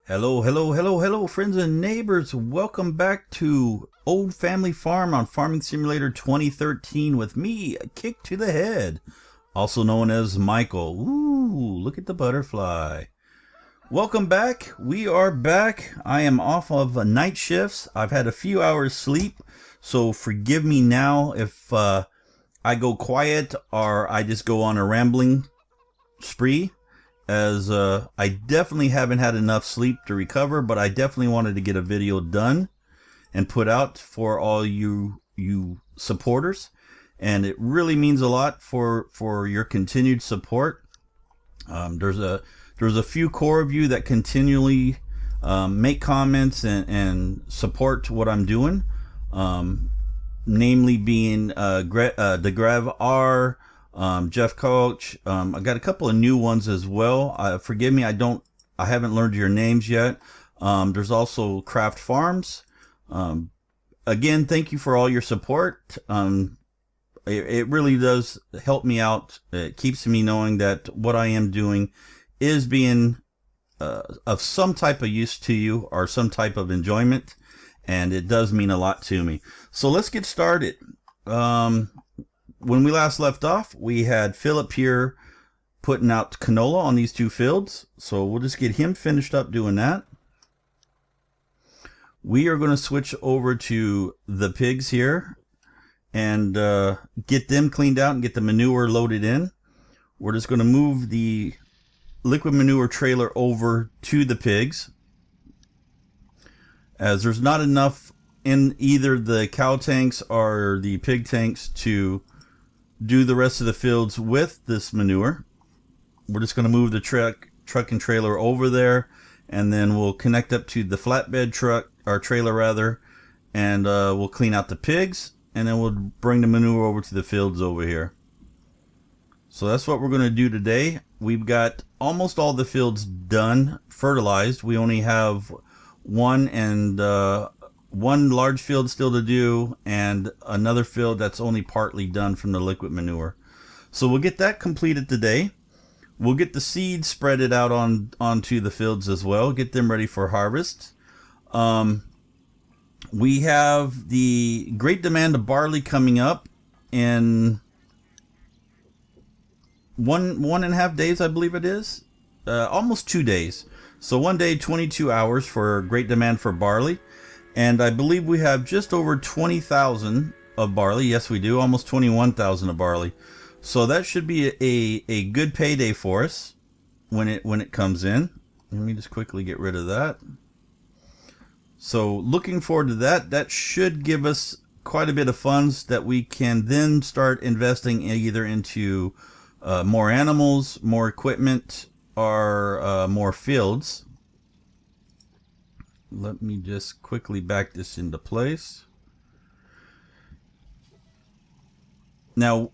Hello, hello, hello, hello, friends and neighbors. Welcome back to Old Family Farm on Farming Simulator 2013 with me, Akiic to the Head, also known as Michael. Ooh, look at the butterfly. Welcome back. We are back. I am off of night shifts. I've had a few hours sleep, so forgive me now if I go quiet or I just go on a rambling spree, as I definitely haven't had enough sleep to recover, but I definitely wanted to get a video done and put out for all you supporters, and it really means a lot for your continued support. There's a few core of you that continually make comments and support what I'm doing, namely being Deutz-Fahr, Jeff Coach. I got a couple of new ones as well. Forgive me, I haven't learned your names yet. There's also Craft Farms. Again, thank you for all your support. It really does help me out. It keeps me knowing that what I am doing is being of some type of use to you or some type of enjoyment, and it does mean a lot to me. So let's get started. When we last left off, we had Philip here putting out canola on these two fields. So we'll just get him finished up doing that. We are going to switch over to the pigs here and get them cleaned out and get the manure loaded in. We're just going to move the liquid manure trailer over to the pigs, as there's not enough in either the cow tanks or the pig tanks to do the rest of the fields with this manure. We're just going to move the truck and trailer over there, and then we'll connect up to the flatbed truck, or trailer rather, and we'll clean out the pigs, and then we'll bring the manure over to the fields over here. So that's what we're going to do today. We've got almost all the fields done, fertilized. We only have one large field still to do, and another field that's only partly done from the liquid manure. So we'll get that completed today. We'll get the seeds spreaded out onto the fields as well, get them ready for harvest. We have the great demand of barley coming up in one and a half days, I believe it is. Almost 2 days. So one day, 22 hours for great demand for barley. And I believe we have just over 20,000 of barley. Yes, we do. Almost 21,000 of barley. So that should be a good payday for us when it comes in. Let me just quickly get rid of that. So looking forward to that. That should give us quite a bit of funds that we can then start investing either into more animals, more equipment, or more fields. Let me just quickly back this into place. Now,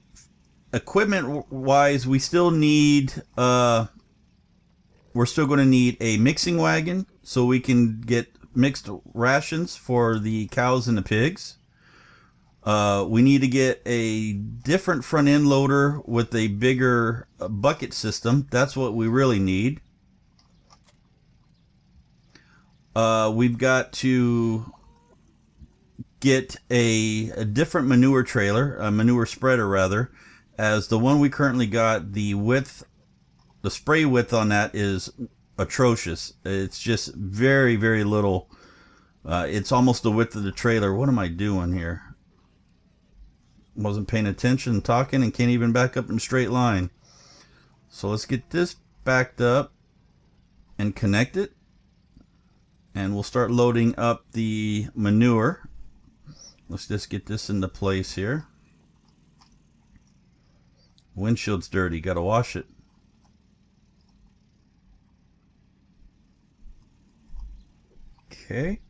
equipment wise, we still need, we're still going to need a mixing wagon so we can get mixed rations for the cows and the pigs. We need to get a different front end loader with a bigger bucket system. That's what we really need. We've got to get a different manure trailer, a manure spreader rather, as the one we currently got, the spray width on that is atrocious. It's just very, very little. It's almost the width of the trailer. What am I doing here? Wasn't paying attention, talking, and can't even back up in a straight line. So let's get this backed up and connect it. And we'll start loading up the manure. Let's just get this into place here. Windshield's dirty, gotta wash it. Okay.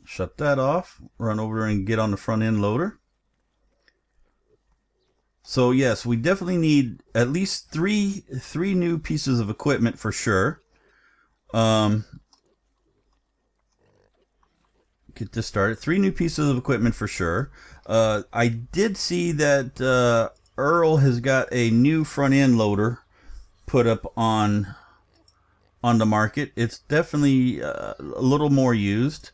Shut that off. Run over and get on the front end loader. So yes, we definitely need at least three new pieces of equipment for sure. Get this started. 3 new pieces of equipment for sure. I did see that Earl has got a new front end loader put up on on the market. It's definitely a little more used.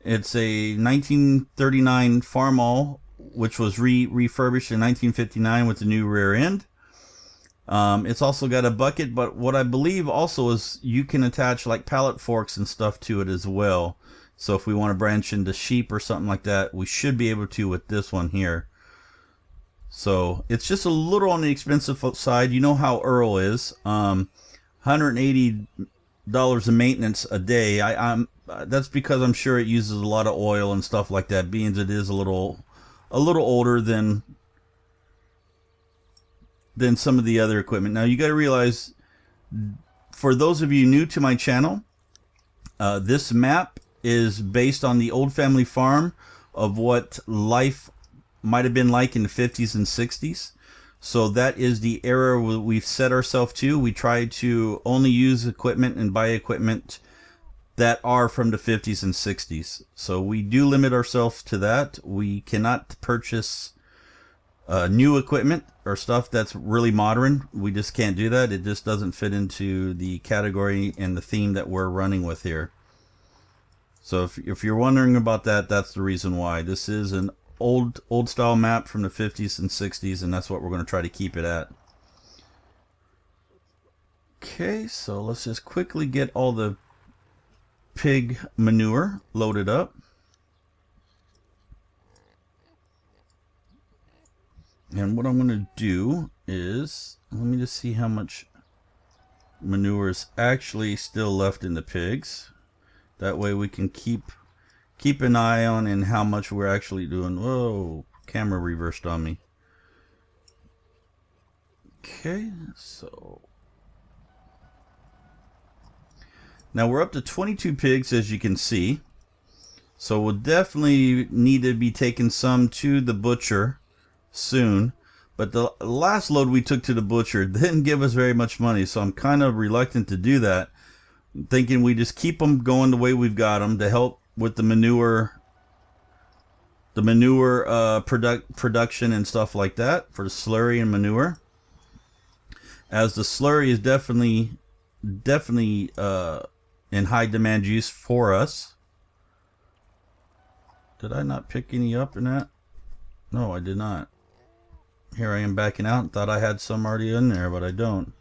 It's a 1939 Farmall, which was refurbished in 1959 with the new rear end. It's also got a bucket, but what I believe also is you can attach like pallet forks and stuff to it as well. So if we want to branch into sheep or something like that, we should be able to with this one here. So it's just a little on the expensive side. You know how Earl is. $180 in maintenance a day. That's because I'm sure it uses a lot of oil and stuff like that, being it is a little older than some of the other equipment. Now you got to realize, for those of you new to my channel, this map is based on the old family farm of what life might have been like in the 50s and 60s. So that is the era we've set ourselves to. We try to only use equipment and buy equipment that are from the 50s and 60s. So we do limit ourselves to that. We cannot purchase new equipment or stuff that's really modern. We just can't do that. It just doesn't fit into the category and the theme that we're running with here. So if you're wondering about that, that's the reason why. This is an old style map from the 50s and 60s, and that's what we're going to try to keep it at. Okay, so let's just quickly get all the pig manure loaded up. And what I'm going to do is, let me just see how much manure is actually still left in the pigs. That way we can keep an eye on and how much we're actually doing. Whoa, camera reversed on me. Okay, so now we're up to 22 pigs, as you can see. So we'll definitely need to be taking some to the butcher soon. But the last load we took to the butcher didn't give us very much money, so I'm kind of reluctant to do that. I'm thinking we just keep them going the way we've got them to help with the manure production and stuff like that for the slurry and manure, as the slurry is definitely in high demand use for us. Did I not pick any up in that? No, I did not. Here I am backing out. Thought I had some already in there, but I don't.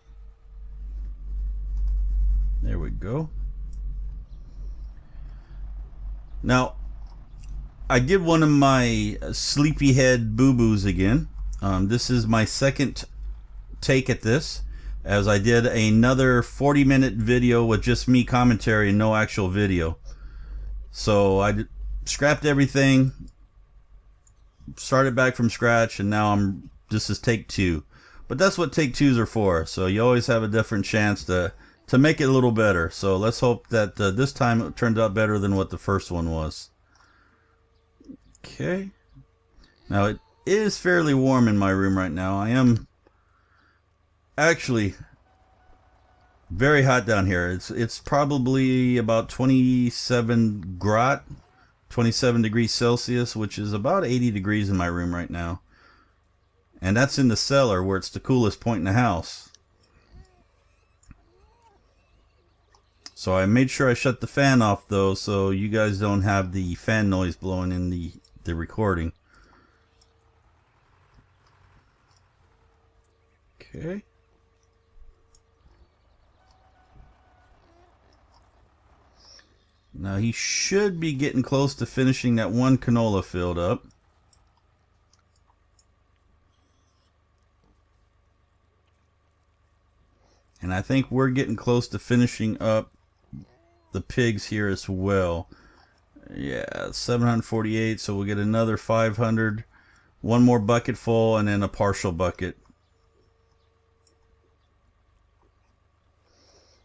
There we go. Now, I did one of my sleepyhead boo-boos again. This is my second take at this, as I did another 40-minute video with just me commentary and no actual video. So I scrapped everything, started back from scratch, and now this is take two. But that's what take twos are for. So you always have a different chance to make it a little better. So let's hope that this time it turned out better than what the first one was. Okay. Now it is fairly warm in my room right now. I am actually very hot down here. It's probably about 27 grad, 27 degrees Celsius, which is about 80 degrees in my room right now. And that's in the cellar, where it's the coolest point in the house. So I made sure I shut the fan off though, so you guys don't have the fan noise blowing in the recording. Okay. Now he should be getting close to finishing that one canola field up. And I think we're getting close to finishing up the pigs here as well. Yeah, 748, so we'll get another 500. One more bucket full and then a partial bucket.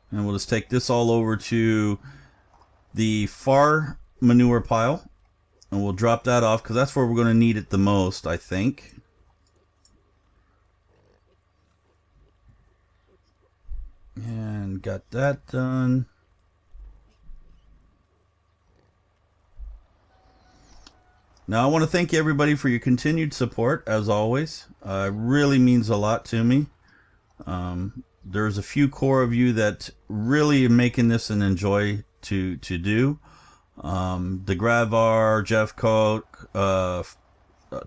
And we'll just take this all over to the far manure pile. And we'll drop that off because that's where we're going to need it the most, I think. And got that done. Now I want to thank everybody for your continued support, as always. It really means a lot to me. There's a few core of you that really are making this an enjoy to do. The Gravar, Jeff Koch,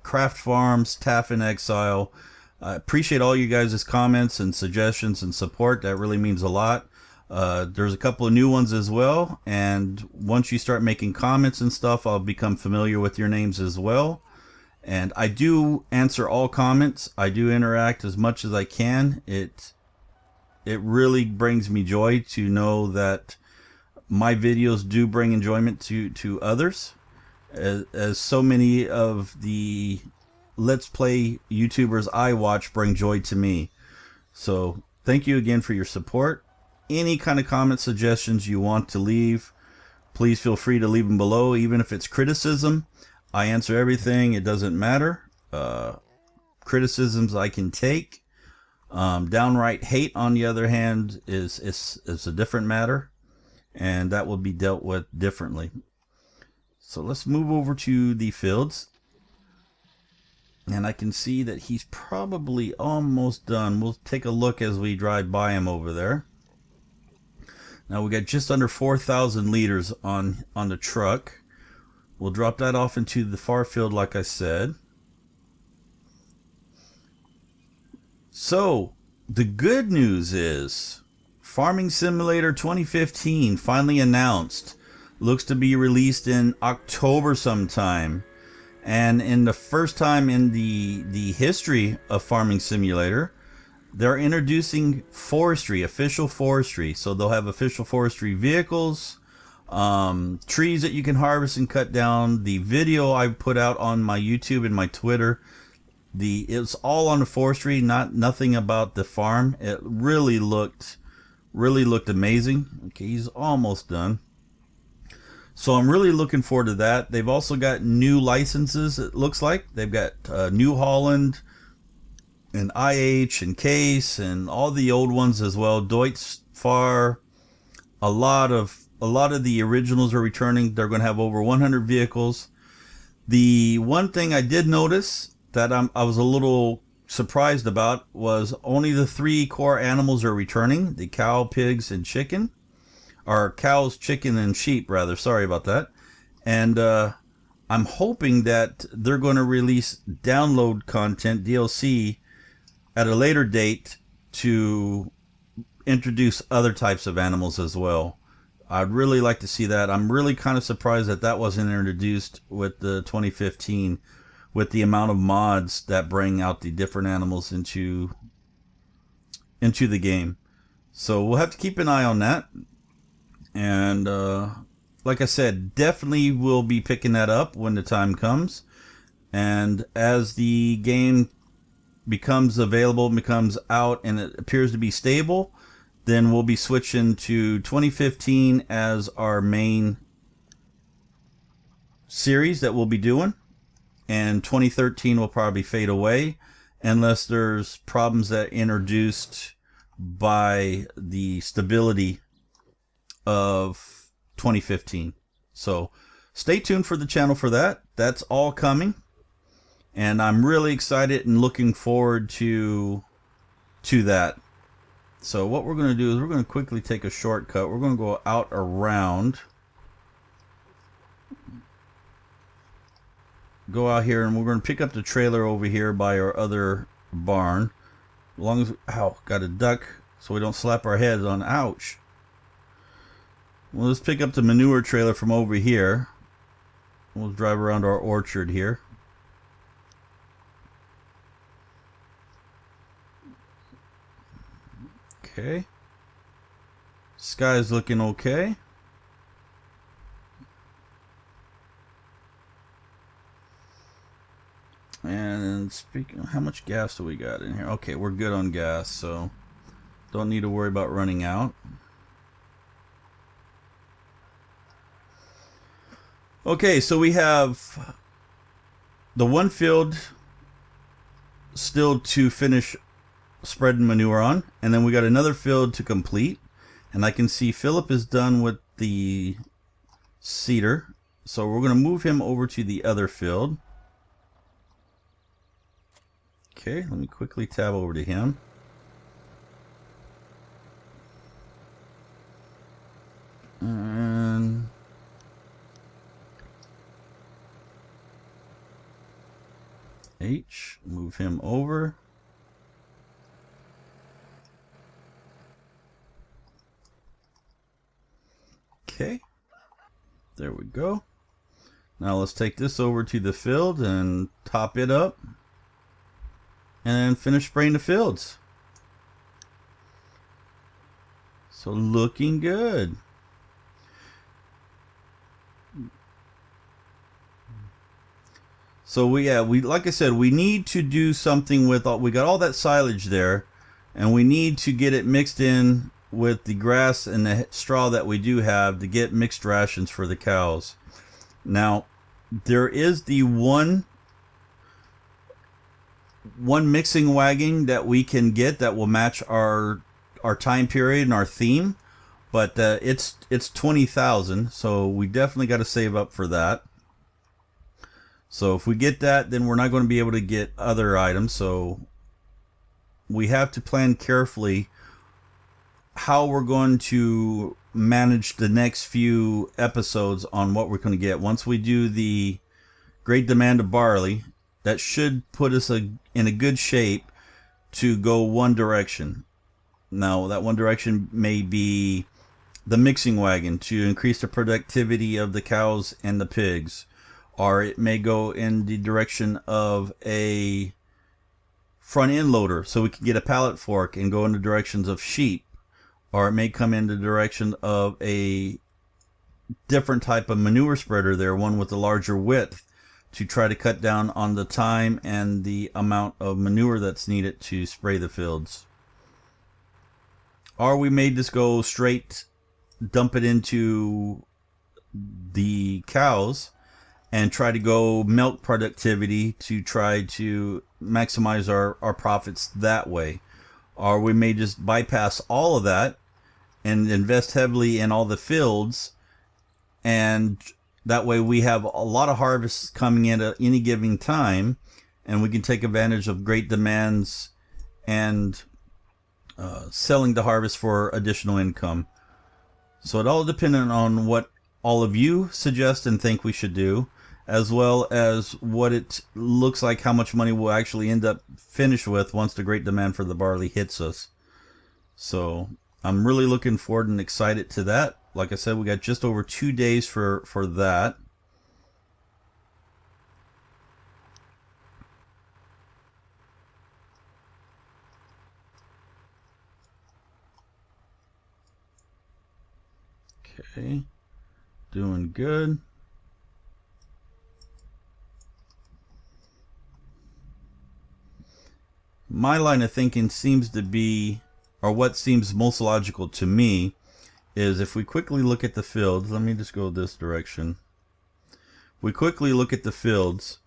Craft Farms, Taff in Exile. I appreciate all you guys' comments and suggestions and support. That really means a lot. There's a couple of new ones as well, and once you start making comments and stuff, I'll become familiar with your names as well. And I do answer all comments. I do interact as much as I can. It really brings me joy to know that my videos do bring enjoyment to others, as so many of the Let's Play YouTubers I watch bring joy to me. So thank you again for your support. Any kind of comment suggestions you want to leave, please feel free to leave them below. Even if it's criticism, I answer everything. It doesn't matter. Criticisms I can take. Downright hate, on the other hand, is a different matter, and that will be dealt with differently. So let's move over to the fields, and I can see that he's probably almost done. We'll take a look as we drive by him over there. Now we got just under 4,000 liters on the truck. We'll drop that off into the far field like I said. So the good news is Farming Simulator 2015 finally announced. Looks to be released in October sometime. And in the first time in the history of Farming Simulator, they're introducing forestry, official forestry. So they'll have official forestry vehicles, trees that you can harvest and cut down. The video I put out on my YouTube and my Twitter, it's all on the forestry, nothing about the farm. It really looked amazing. Okay, he's almost done. So I'm really looking forward to that. They've also got new licenses, it looks like. They've got New Holland and IH and Case and all the old ones as well. Deutz-Fahr. A lot of the originals are returning. They're going to have over 100 vehicles. The one thing I did notice that I was a little surprised about was only the 3 core animals are returning: the cow, pigs, and chicken. Or cows, chicken, and sheep, rather. Sorry about that. And I'm hoping that they're going to release download content, DLC, at a later date to introduce other types of animals as well. I'd really like to see that. I'm really kind of surprised that that wasn't introduced with the 2015, with the amount of mods that bring out the different animals into the game. So we'll have to keep an eye on that. And like I said, definitely will be picking that up when the time comes. And as the game becomes available, becomes out, and it appears to be stable, then we'll be switching to 2015 as our main series that we'll be doing. And 2013 will probably fade away unless there's problems that are introduced by the stability of 2015. So stay tuned for the channel for that. That's all coming, and I'm really excited and looking forward to that. So what we're going to do is we're going to quickly take a shortcut. We're going to go out around, go out here, and we're going to pick up the trailer over here by our other barn. As long as got a duck so we don't slap our heads on. Ouch. Well, let's pick up the manure trailer from over here. We'll drive around our orchard here. Okay. Sky's looking okay. And speaking of, how much gas do we got in here? Okay, we're good on gas, so don't need to worry about running out. Okay, so we have the one field still to finish spreading manure on, and then we got another field to complete. And I can see Philip is done with the cedar, so we're going to move him over to the other field. Okay, let me quickly tab over to him. And H, move him over. Okay, there we go. Now let's take this over to the field and top it up and finish spraying the fields. So looking good. So we like I said, we need to do something with we got all that silage there, and we need to get it mixed in with the grass and the straw that we do have to get mixed rations for the cows. Now, there is the one mixing wagon that we can get that will match our time period and our theme, but it's 20,000, so we definitely got to save up for that. So if we get that, then we're not going to be able to get other items. So we have to plan carefully how we're going to manage the next few episodes on what we're going to get. Once we do the great demand of barley, that should put us in a good shape to go one direction. Now, that one direction may be the mixing wagon to increase the productivity of the cows and the pigs. Or it may go in the direction of a front end loader so we can get a pallet fork and go in the directions of sheep. Or it may come in the direction of a different type of manure spreader there, one with a larger width, to try to cut down on the time and the amount of manure that's needed to spray the fields. Or we may just go straight, dump it into the cows and try to go milk productivity to try to maximize our profits that way. Or we may just bypass all of that and invest heavily in all the fields, and that way we have a lot of harvests coming in at any given time, and we can take advantage of great demands and selling the harvest for additional income. So it all depends on what all of you suggest and think we should do, as well as what it looks like, how much money we'll actually end up finished with once the great demand for the barley hits us. So I'm really looking forward and excited to that. Like I said, we got just over 2 days for that. Okay, doing good. My line of thinking seems to be, or what seems most logical to me, is if we quickly look at the fields. Let me just go this direction. We quickly look at the fields.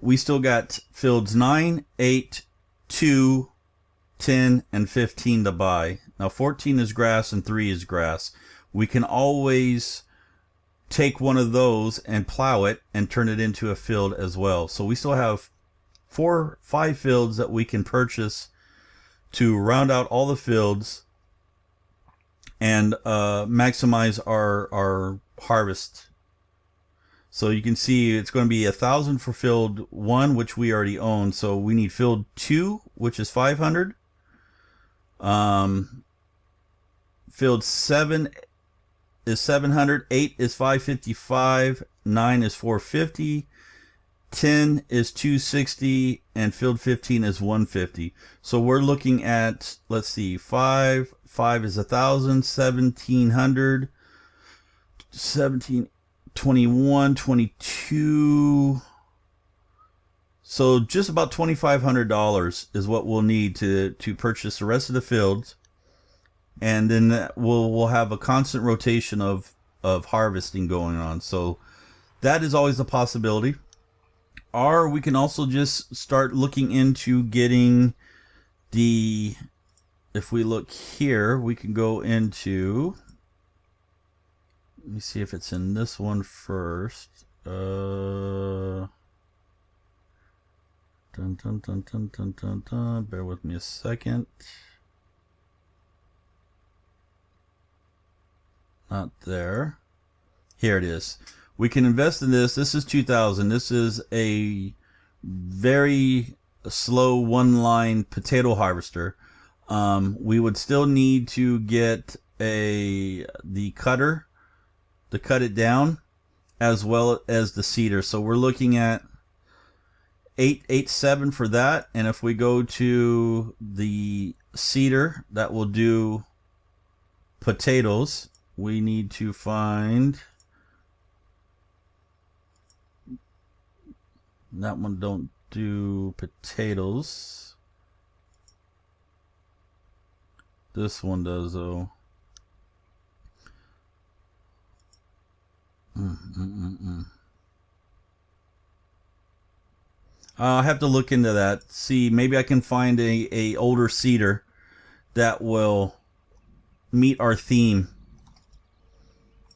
We still got fields 9, 8, 2, 10, and 15 to buy. Now 14 is grass and 3 is grass. We can always take one of those and plow it and turn it into a field as well. So we still have 5 fields that we can purchase to round out all the fields and maximize our harvest. So you can see it's going to be 1,000 for field 1, which we already own. So we need field 2, which is 500. Field 7 is 700. 8 is 555. 9 is 450. 10 is 260, and field 15 is 150. So we're looking at, let's see, 5 is 1,000, 1,700, 17, 21, 22. So just about $2,500 is what we'll need to purchase the rest of the fields, and then we'll have a constant rotation of harvesting going on. So that is always a possibility. Or we can also just start looking into getting the, if we look here, we can go into, let me see if it's in this one first. Bear with me a second. Not there. Here it is. We can invest in this. This is 2000. This is a very slow one-line potato harvester. We would still need to get the cutter to cut it down, as well as the seeder. So we're looking at 887 for that. And if we go to the seeder that will do potatoes, we need to find that one. Don't do potatoes. This one does though. I'll have to look into that. See, maybe I can find a older seeder that will meet our theme.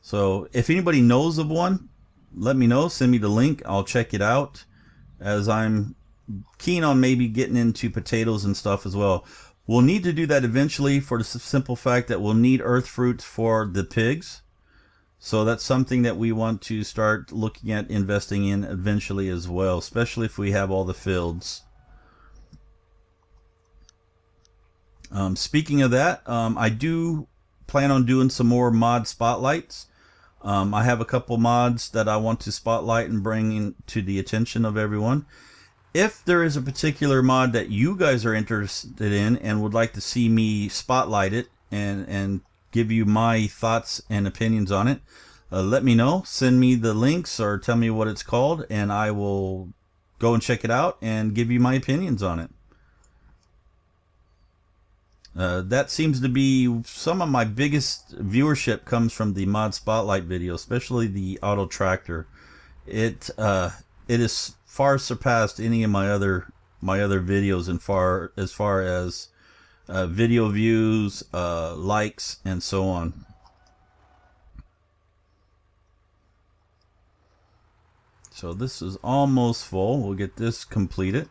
So if anybody knows of one, let me know. Send me the link. I'll check it out, as I'm keen on maybe getting into potatoes and stuff as well. We'll need to do that eventually, for the simple fact that we'll need earth fruits for the pigs. So that's something that we want to start looking at investing in eventually as well, especially if we have all the fields. Speaking of that, I do plan on doing some more mod spotlights. I have a couple mods that I want to spotlight and bring to the attention of everyone. If there is a particular mod that you guys are interested in and would like to see me spotlight it and give you my thoughts and opinions on it, let me know. Send me the links or tell me what it's called, and I will go and check it out and give you my opinions on it. That seems to be some of my biggest viewership comes from the mod spotlight video, especially the auto tractor. It has far surpassed any of my other videos as far as video views, likes, and so on. So this is almost full. We'll get this completed.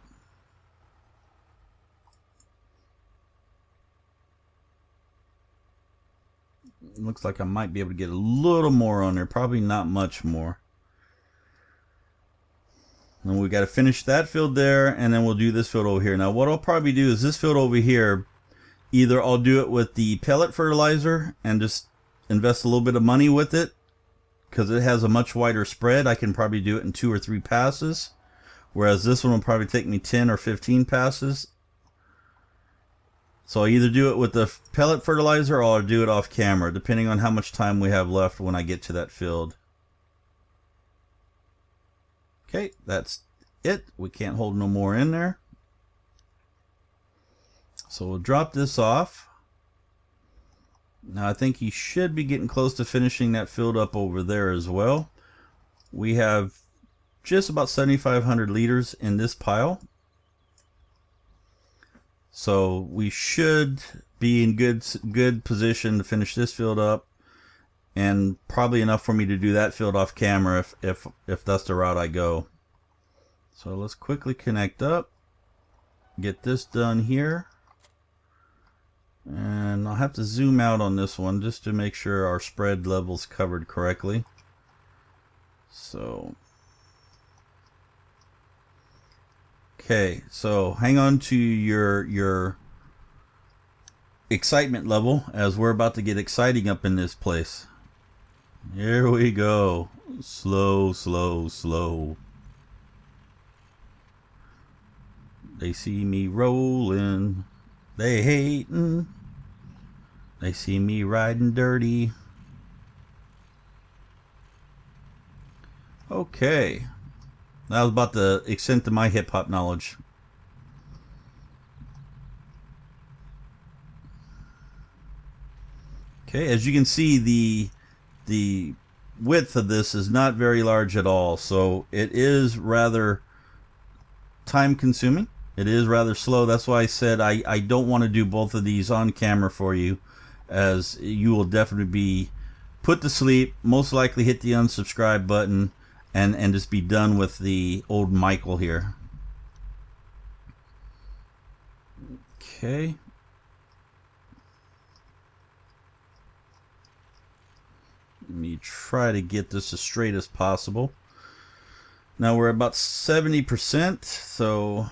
Looks like I might be able to get a little more on there, probably not much more. And we got to finish that field there, and then we'll do this field over here. Now what I'll probably do is this field over here, either I'll do it with the pellet fertilizer and just invest a little bit of money with it, because it has a much wider spread. I can probably do it in 2 or 3 passes, whereas this one will probably take me 10 or 15 passes. So I either do it with the pellet fertilizer or I'll do it off camera, depending on how much time we have left when I get to that field. Okay, that's it. We can't hold no more in there. So we'll drop this off. Now I think he should be getting close to finishing that field up over there as well. We have just about 7,500 liters in this pile. So we should be in good position to finish this field up, and probably enough for me to do that field off camera if that's the route I go. So let's quickly connect up, get this done here, and I'll have to zoom out on this one just to make sure our spread level's covered correctly. So okay, so hang on to your excitement level, as we're about to get exciting up in this place. Here we go. Slow, slow, slow. They see me rolling, they hating. They see me riding dirty. Okay. That was about the extent of my hip-hop knowledge. Okay, as you can see, the width of this is not very large at all, so it is rather time consuming. It is rather slow. That's why I said I don't want to do both of these on camera for you, as you will definitely be put to sleep, most likely hit the unsubscribe button, and just be done with the old Michael here. Okay. Let me try to get this as straight as possible. Now we're about 70%, so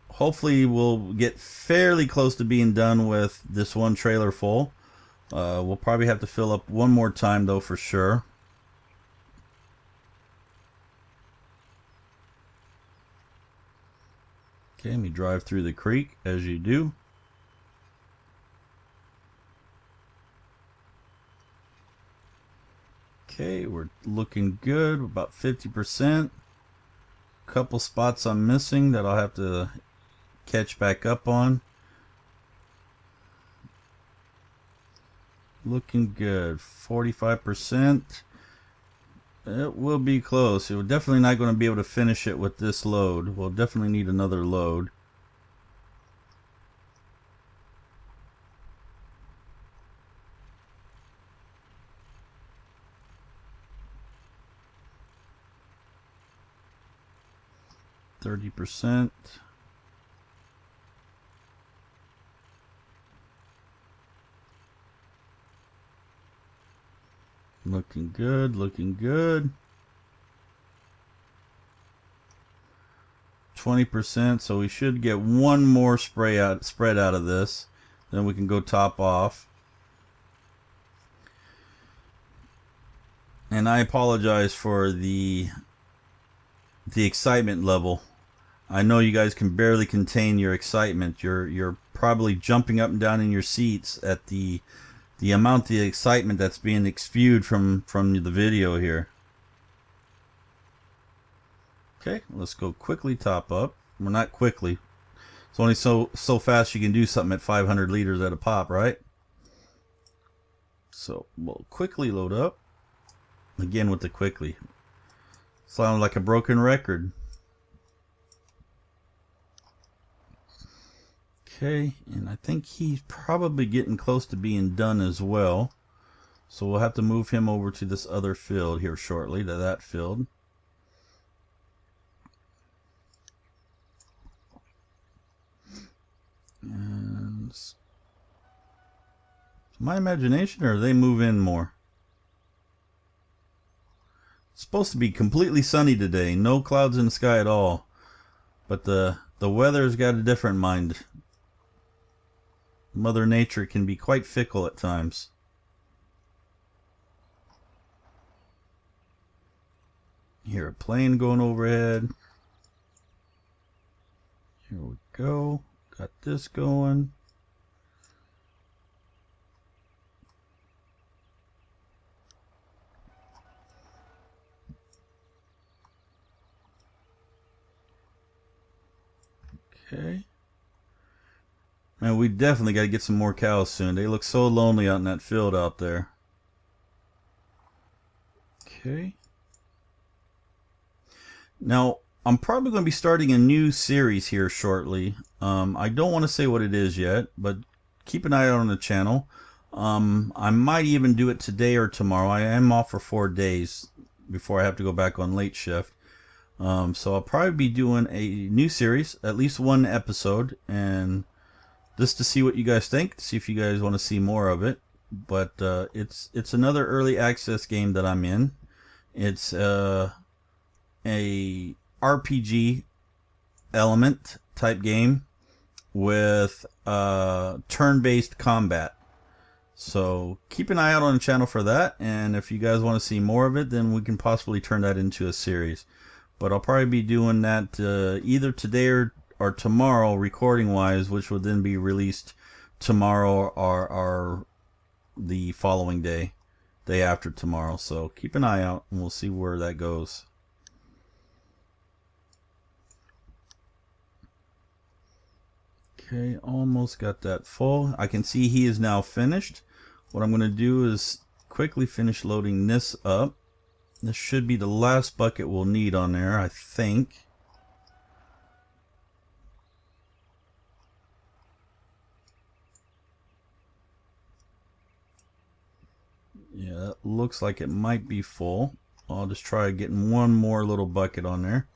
hopefully we'll get fairly close to being done with this one trailer full. We'll probably have to fill up one more time though for sure. Okay, let me drive through the creek as you do. Okay, we're looking good, about 50%. Couple spots I'm missing that I'll have to catch back up on. Looking good, 45%. It will be close. We're definitely not going to be able to finish it with this load. We'll definitely need another load. %. Looking good, looking good. 20%, so we should get one more spread out of this. Then we can go top off. And I apologize for the excitement level. I know you guys can barely contain your excitement. You're probably jumping up and down in your seats at the amount of excitement that's being spewed from the video here. Okay, let's go quickly top up. Well, not quickly. It's only so fast you can do something at 500 liters at a pop, right? So we'll quickly load up. Again with the quickly. Sounds like a broken record. Okay, and I think he's probably getting close to being done as well. So we'll have to move him over to this other field here shortly, to that field. And my imagination, or they move in more? It's supposed to be completely sunny today, no clouds in the sky at all. But the weather's got a different mind. Mother Nature can be quite fickle at times. Hear a plane going overhead. Here we go. Got this going. Okay. Man, we definitely got to get some more cows soon. They look so lonely out in that field out there. Okay. Now, I'm probably going to be starting a new series here shortly. I don't want to say what it is yet, but keep an eye out on the channel. I might even do it today or tomorrow. I am off for 4 days before I have to go back on late shift. So I'll probably be doing a new series, at least one episode, and just to see what you guys think, see if you guys want to see more of it. But it's another early access game that I'm in. It's a RPG element type game with turn-based combat. So keep an eye out on the channel for that, and if you guys want to see more of it, then we can possibly turn that into a series. But I'll probably be doing that either today or tomorrow, recording wise, which will then be released tomorrow or the following day after tomorrow. So keep an eye out and we'll see where that goes. Okay, almost got that full. I can see he is now finished. What I'm going to do is quickly finish loading this up. This should be the last bucket we'll need on there, I think. Yeah, that looks like it might be full. I'll just try getting one more little bucket on there.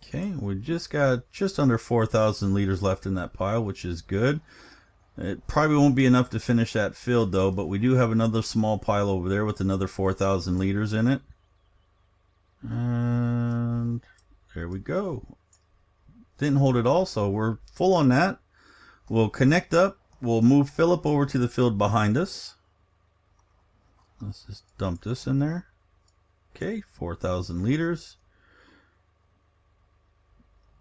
Okay, we just got just under 4,000 liters left in that pile, which is good. It probably won't be enough to finish that field though, but we do have another small pile over there with another 4,000 liters in it. And there we go. Didn't hold it all, so we're full on that. We'll connect up. We'll move Philip over to the field behind us. Let's just dump this in there. Okay, 4,000 liters.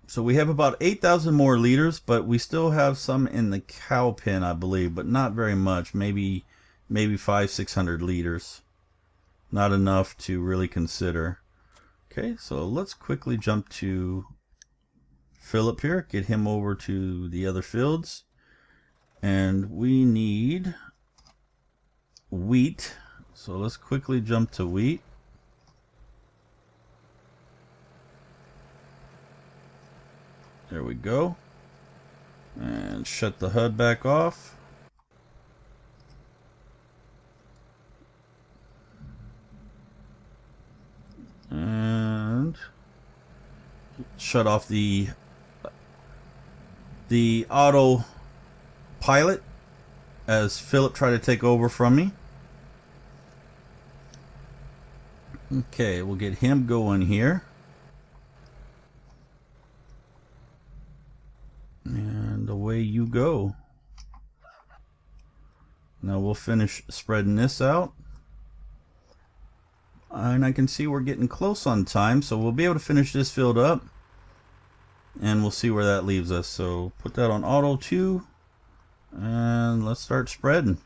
So we have about 8,000 more liters, but we still have some in the cow pen, I believe, but not very much. Maybe 500-600 liters. Not enough to really consider. Okay, so let's quickly jump to Philip here. Get him over to the other fields. And we need wheat. So let's quickly jump to wheat. There we go. And shut the HUD back off. And shut off the auto pilot as Philip tried to take over from me. Okay, we'll get him going here. And away you go. Now we'll finish spreading this out. And I can see we're getting close on time, so we'll be able to finish this field up. And we'll see where that leaves us. So put that on auto 2. And let's start spreading.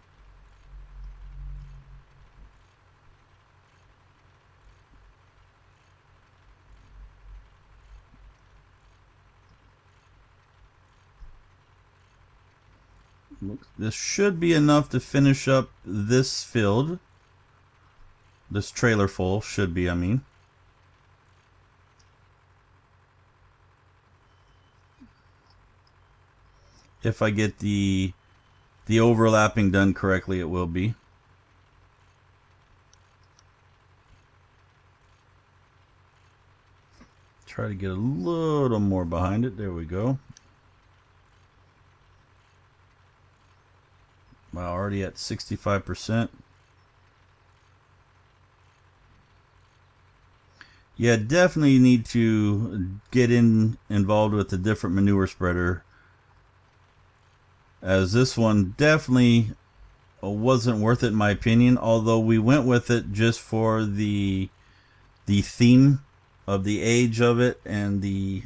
This should be enough to finish up this field. This trailer full should be, I mean. If I get the overlapping done correctly, it will be. Try to get a little more behind it. There we go. Wow, already at 65%. Yeah, definitely need to get involved with a different manure spreader, as this one definitely wasn't worth it in my opinion, although we went with it just for the theme of the age of it and the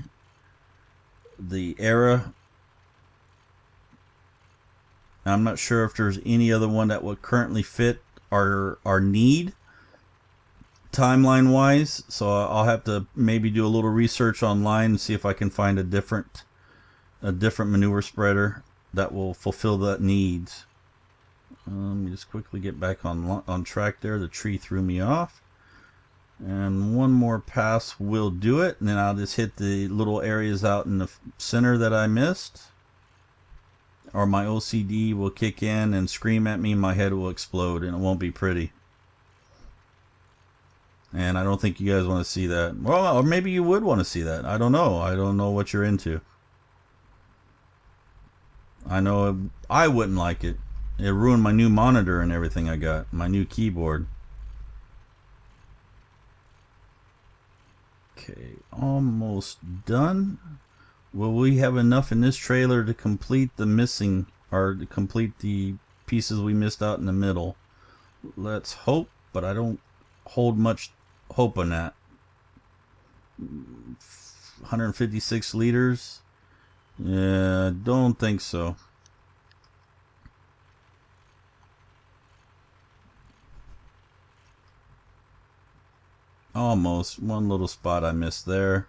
era. I'm not sure if there's any other one that would currently fit our need timeline wise, so I'll have to maybe do a little research online and see if I can find a different manure spreader that will fulfill that needs. Let me just quickly get back on track there. The tree threw me off, and one more pass will do it, and then I'll just hit the little areas out in the center that I missed, or my OCD will kick in and scream at me. My head will explode and it won't be pretty. And I don't think you guys want to see that. Well, or maybe you would want to see that. I don't know. I don't know what you're into. I know I wouldn't like it. It ruined my new monitor and everything I got. My new keyboard. Okay, almost done. Will we have enough in this trailer to complete the missing, or to complete the pieces we missed out in the middle? Let's hope, but I don't hold much hope on that. 156 liters. Yeah, don't think so. Almost. One little spot I missed there.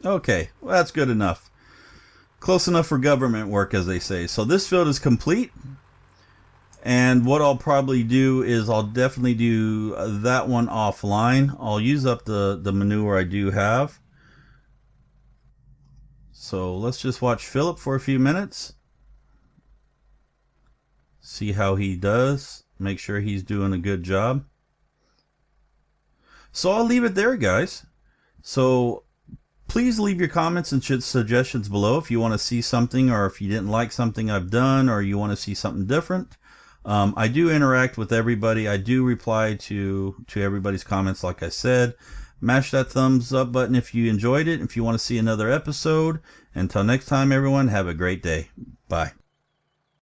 Okay, well, that's good enough. Close enough for government work, as they say. So this field is complete. And what I'll probably do is I'll definitely do that one offline. I'll use up the manure I do have. So let's just watch Philip for a few minutes. See how he does. Make sure he's doing a good job. So I'll leave it there, guys. So please leave your comments and suggestions below if you want to see something, or if you didn't like something I've done, or you want to see something different. I do interact with everybody. I do reply to everybody's comments, like I said. Mash that thumbs up button if you enjoyed it, if you want to see another episode. Until next time, everyone, have a great day. Bye.